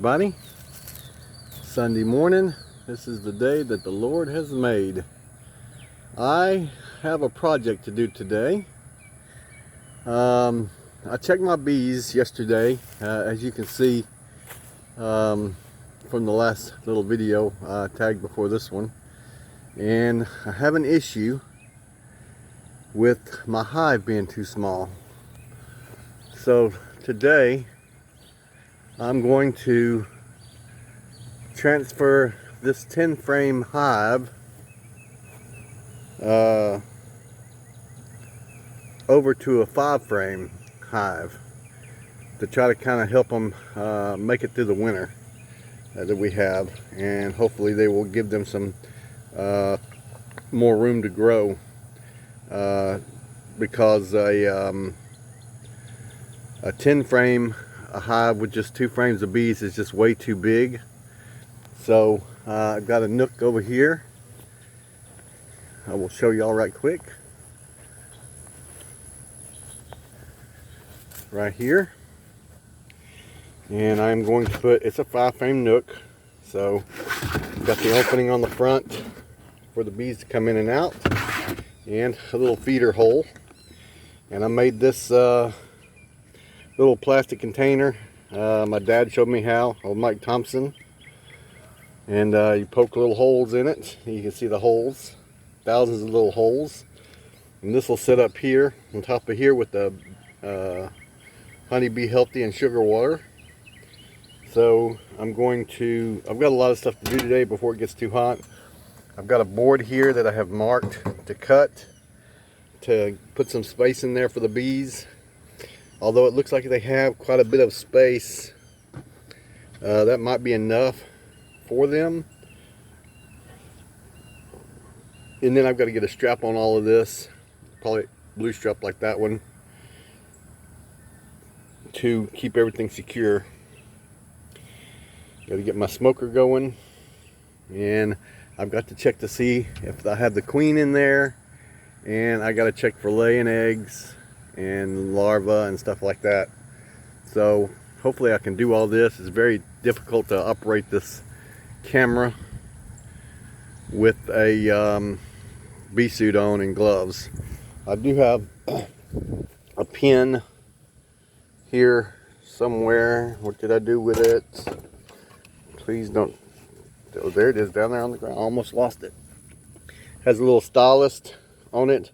everybody. Sunday morning. This is the day that the Lord has made. I have a project to do today. I checked my bees yesterday, as you can see from the last little video I tagged before this one, and I have an issue with my hive being too small. So today I'm going to transfer this 10 frame hive over to a 5 frame hive to try to kind of help them make it through the winter that we have, and hopefully they will give them some more room to grow, because a 10 frame hive with just 2 frames of bees is just way too big. So I've got a nook over here. I will show y'all right quick. Right here. And I'm going to put, it's a 5 frame nook. So got the opening on the front for the bees to come in and out, and a little feeder hole. And I made this little plastic container. My dad showed me how, old Mike Thompson. And you poke little holes in it. You can see the holes, thousands of little holes. And this will sit up here on top of here with the Honeybee Healthy and sugar water. So I've got a lot of stuff to do today before it gets too hot. I've got a board here that I have marked to cut to put some space in there for the bees. Although it looks like they have quite a bit of space, that might be enough for them. And then I've got to get a strap on all of this, probably blue strap like that one, to keep everything secure. Got to get my smoker going, and I've got to check to see if I have the queen in there, and I got to check for laying eggs and larvae and stuff like that. So hopefully I can do all this. It's very difficult to operate this camera with a bee suit on and gloves. I do have a pin here somewhere. What did I do with it? Please don't. Oh, there it is, down there on the ground. I almost lost it. Has a little stylus on it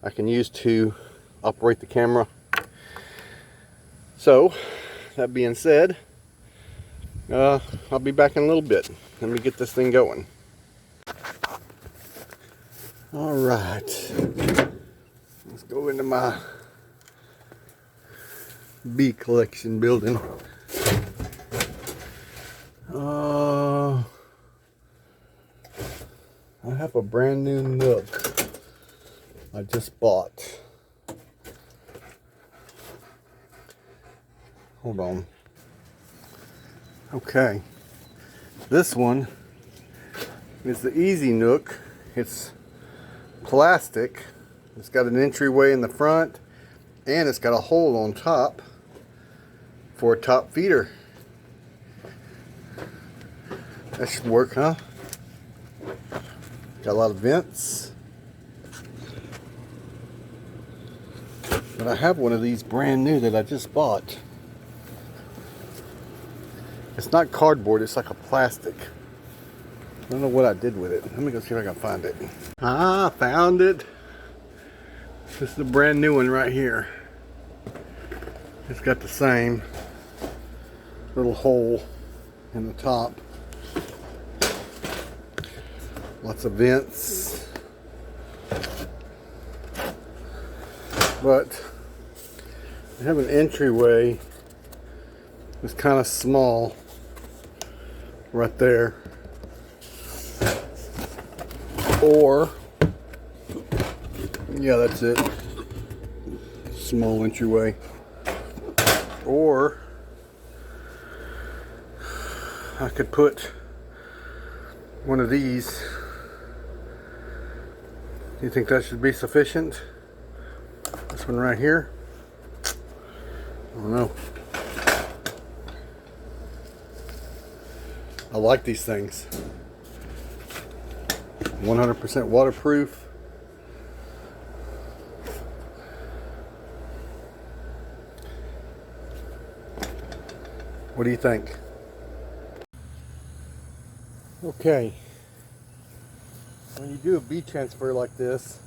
I can use to operate the camera. So that being said, I'll be back in a little bit. Let me get this thing going. All right, let's go into my bee collection building. I have a brand new nook I just bought. Hold on. Okay, this one is the Easy Nook. It's plastic. It's got an entryway in the front, and it's got a hole on top for a top feeder. That should work, huh? Got a lot of vents. But I have one of these brand new that I just bought. It's not cardboard, it's like a plastic. I don't know what I did with it. Let me go see if I can find it. Ah, found it. This is the brand new one right here. It's got the same little hole in the top. Lots of vents. But I have an entryway that's kind of small right there. Or, yeah, that's it. Small entryway. Or I could put one of these. Do you think that should be sufficient? This one right here? I don't know. I like these things. 100% waterproof. What do you think? Okay. When you do a bee transfer like this,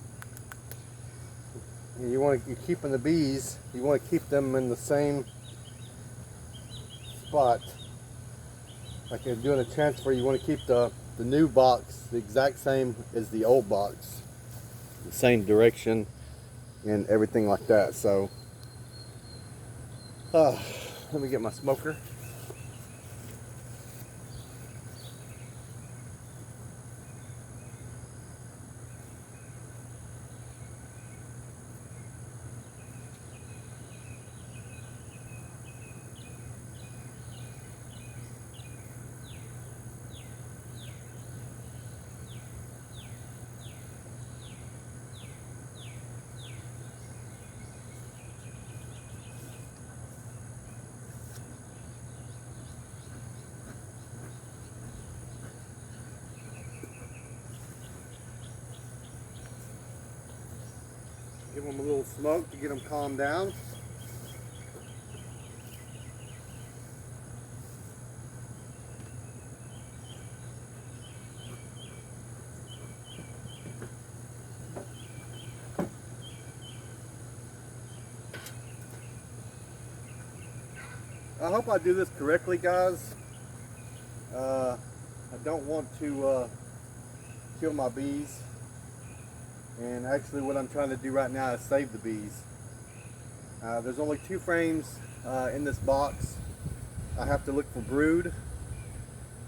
and you're keeping the bees, you want to keep them in the same spot. Like you're doing a transfer, you want to keep the new box the exact same as the old box, the same direction and everything like that. So let me get my smoker. Give them a little smoke to get them calmed down. I hope I do this correctly, guys. I don't want to kill my bees. And actually what I'm trying to do right now is save the bees. There's only 2 frames in this box. I have to look for brood,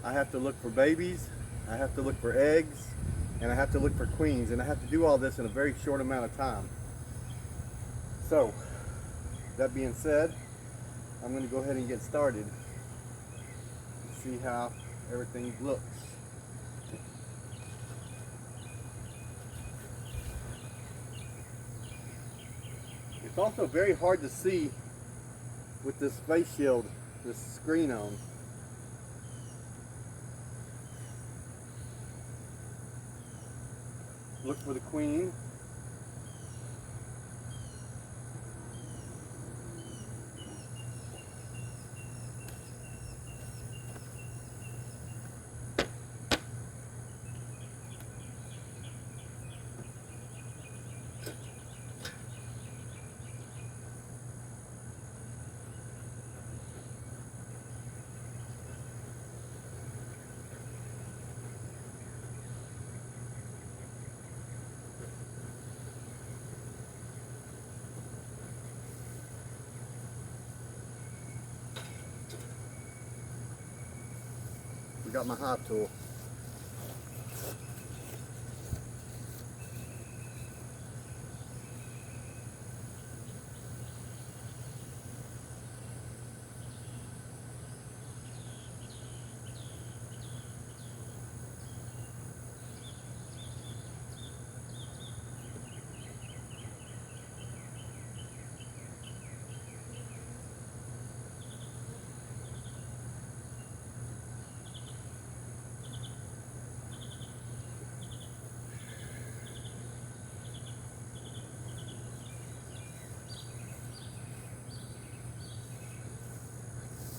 I have to look for babies, I have to look for eggs, and I have to look for queens, and I have to do all this in a very short amount of time. So, that being said, I'm going to go ahead and get started and see how everything looks. It's also very hard to see with this face shield, this screen on. Look for the queen. We got my hive tool.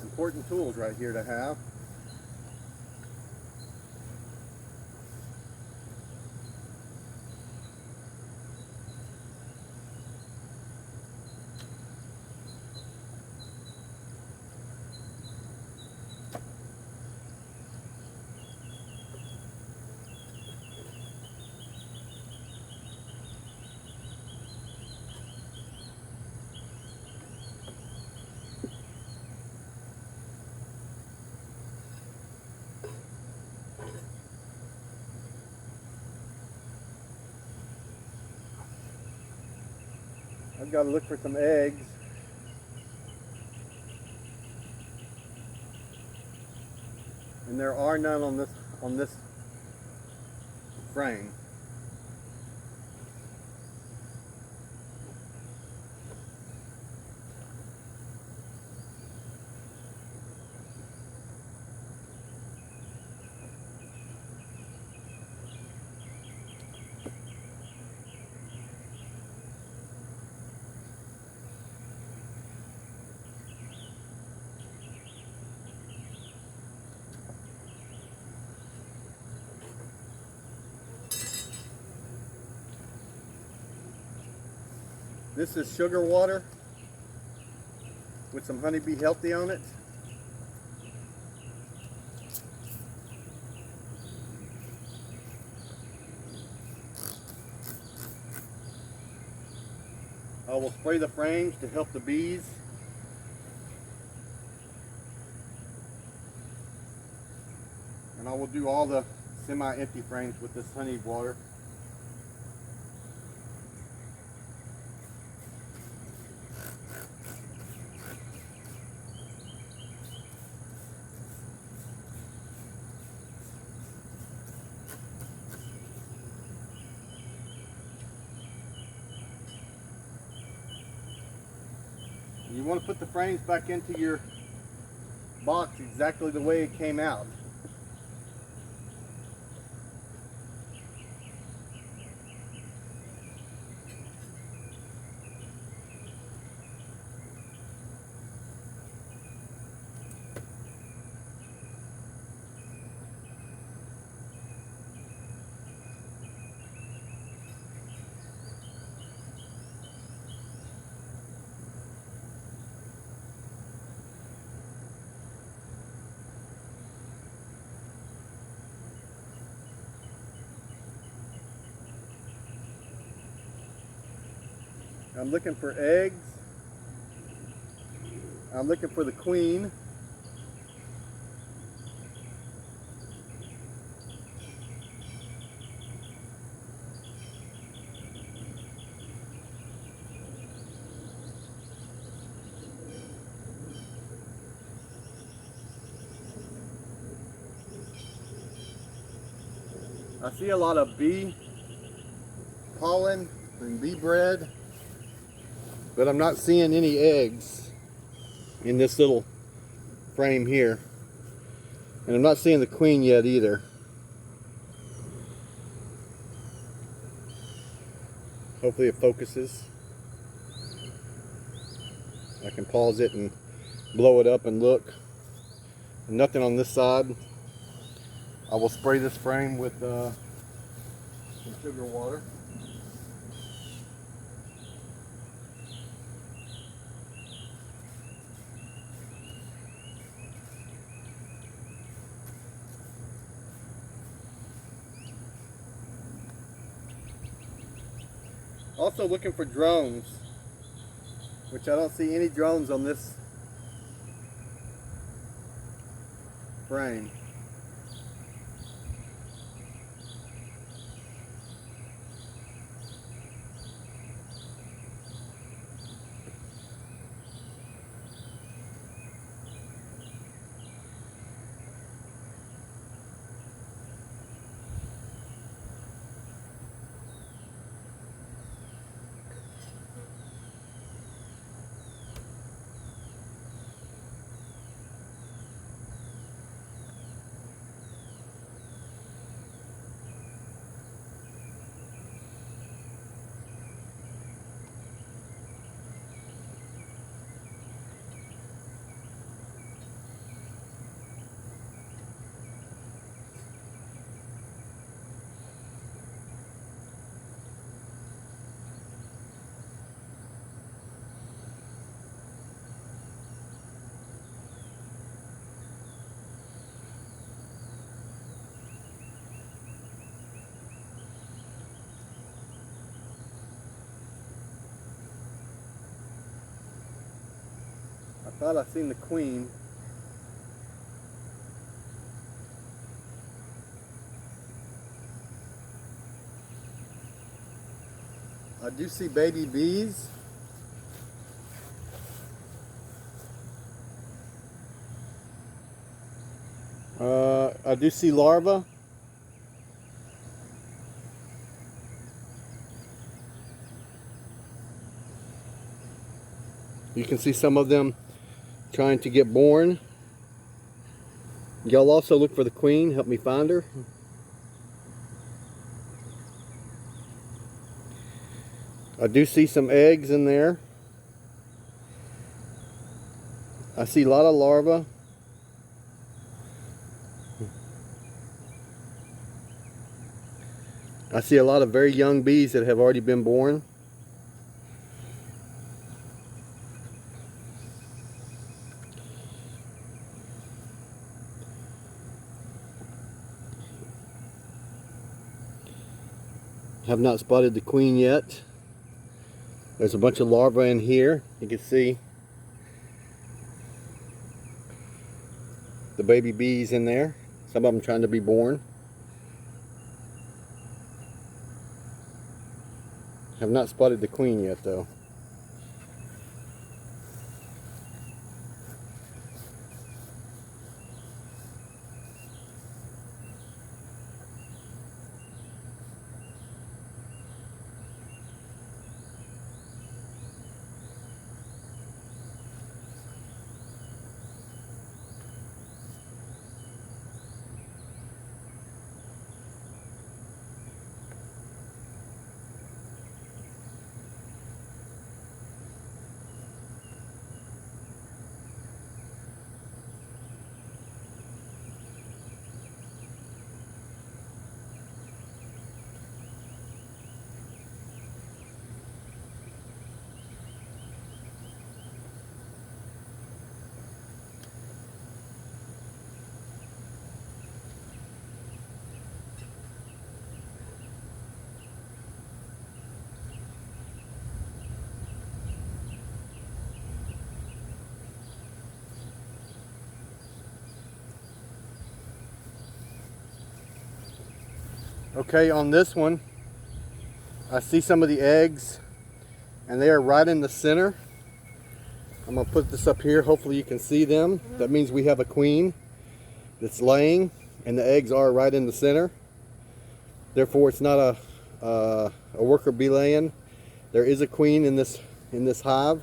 Important tools right here to have. I've got to look for some eggs. And there are none on this frame. This is sugar water with some honeybee healthy on it. I will spray the frames to help the bees. And I will do all the semi-empty frames with this honey water. You want to put the frames back into your box exactly the way it came out. I'm looking for eggs. I'm looking for the queen. I see a lot of bee pollen and bee bread, but I'm not seeing any eggs in this little frame here. And I'm not seeing the queen yet either. Hopefully it focuses. I can pause it and blow it up and look. Nothing on this side. I will spray this frame with some sugar water. Also looking for drones, which I don't see any drones on this frame. I thought I seen the queen. I do see baby bees. I do see larvae. You can see some of them trying to get born. Y'all also look for the queen. Help me find her. I do see some eggs in there. I see a lot of larvae. I see a lot of very young bees that have already been born. Have not spotted the queen yet. There's a bunch of larvae in here. You can see the baby bees in there. Some of them trying to be born. Have not spotted the queen yet though. Okay, on this one, I see some of the eggs and they are right in the center. I'm gonna put this up here, hopefully you can see them. That means we have a queen that's laying and the eggs are right in the center. Therefore it's not a worker bee laying. There is a queen in this hive.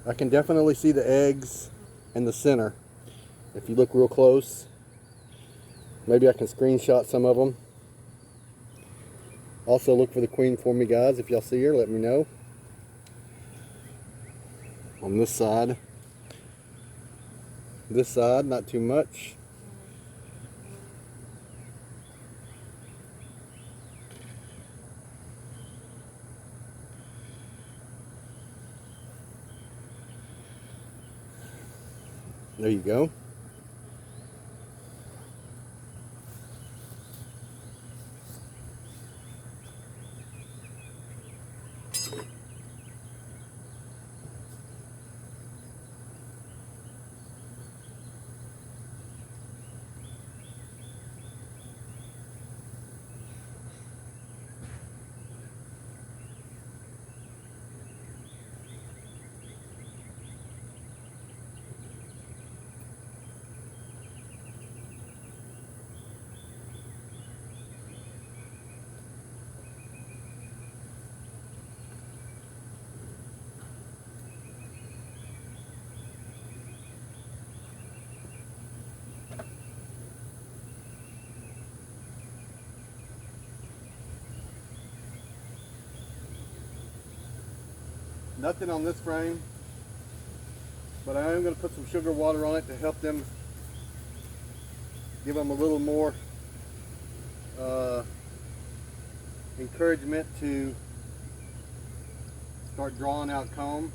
I can definitely see the eggs in the center. If you look real close, maybe I can screenshot some of them. Also look for the queen for me, guys. If y'all see her, let me know. On this side, not too much. There you go. Nothing on this frame, but I am going to put some sugar water on it to help them, give them a little more encouragement to start drawing out comb.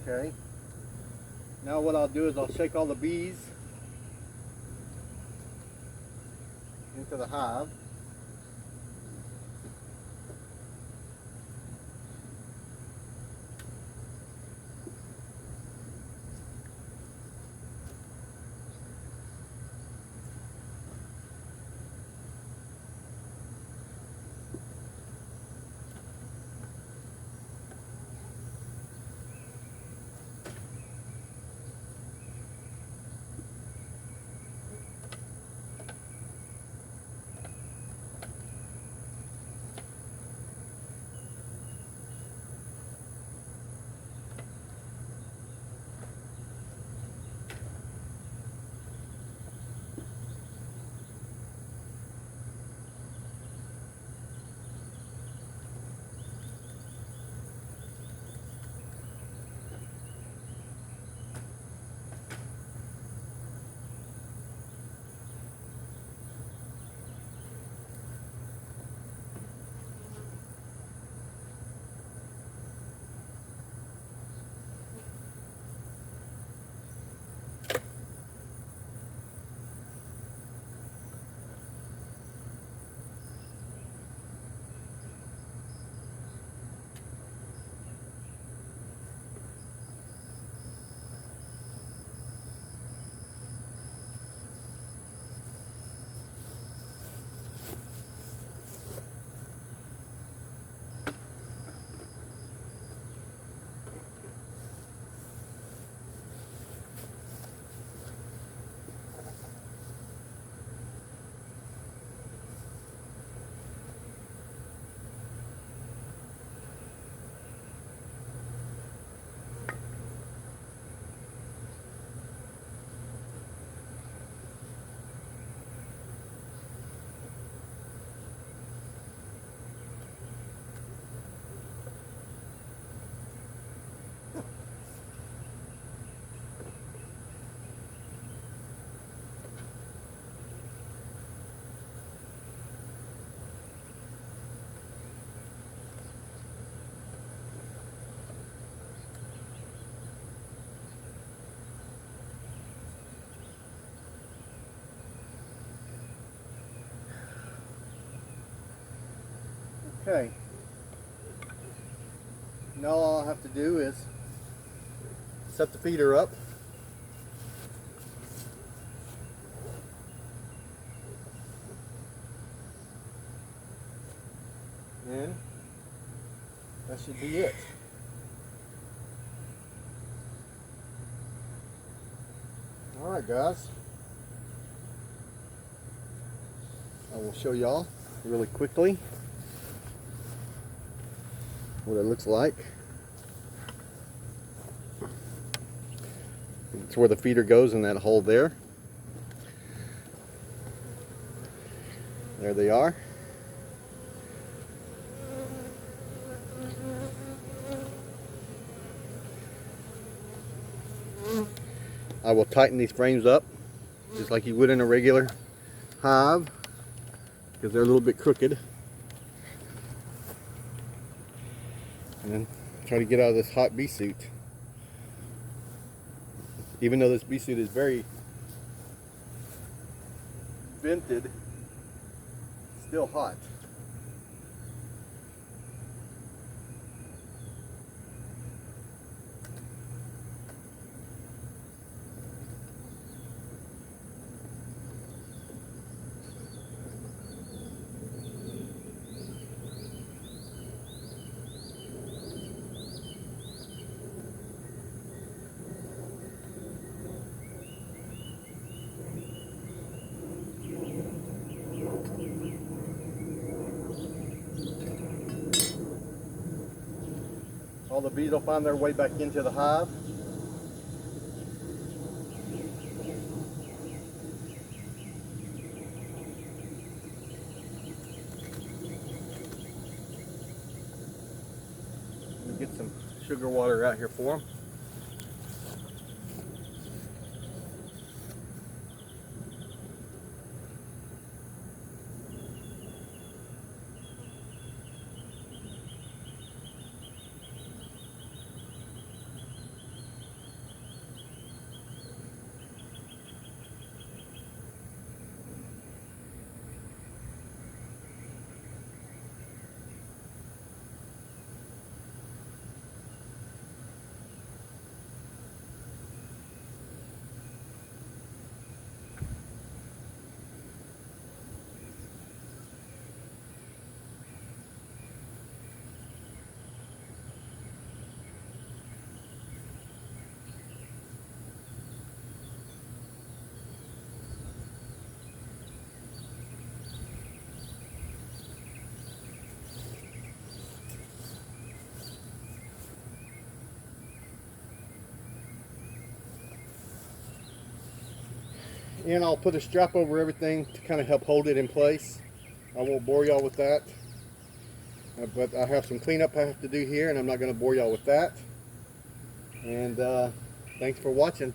Okay, now what I'll do is I'll shake all the bees into the hive. Okay. Now all I have to do is set the feeder up. And that should be it. Alright guys, I will show y'all really quickly what it looks like. It's where the feeder goes in that hole there. There they are. I will tighten these frames up just like you would in a regular hive because they're a little bit crooked. And then try to get out of this hot bee suit. Even though this bee suit is very vented, it's still hot. All the bees will find their way back into the hive. Let me get some sugar water out here for them. And I'll put a strap over everything to kind of help hold it in place. I won't bore y'all with that. But I have some cleanup I have to do here, and I'm not going to bore y'all with that. And thanks for watching.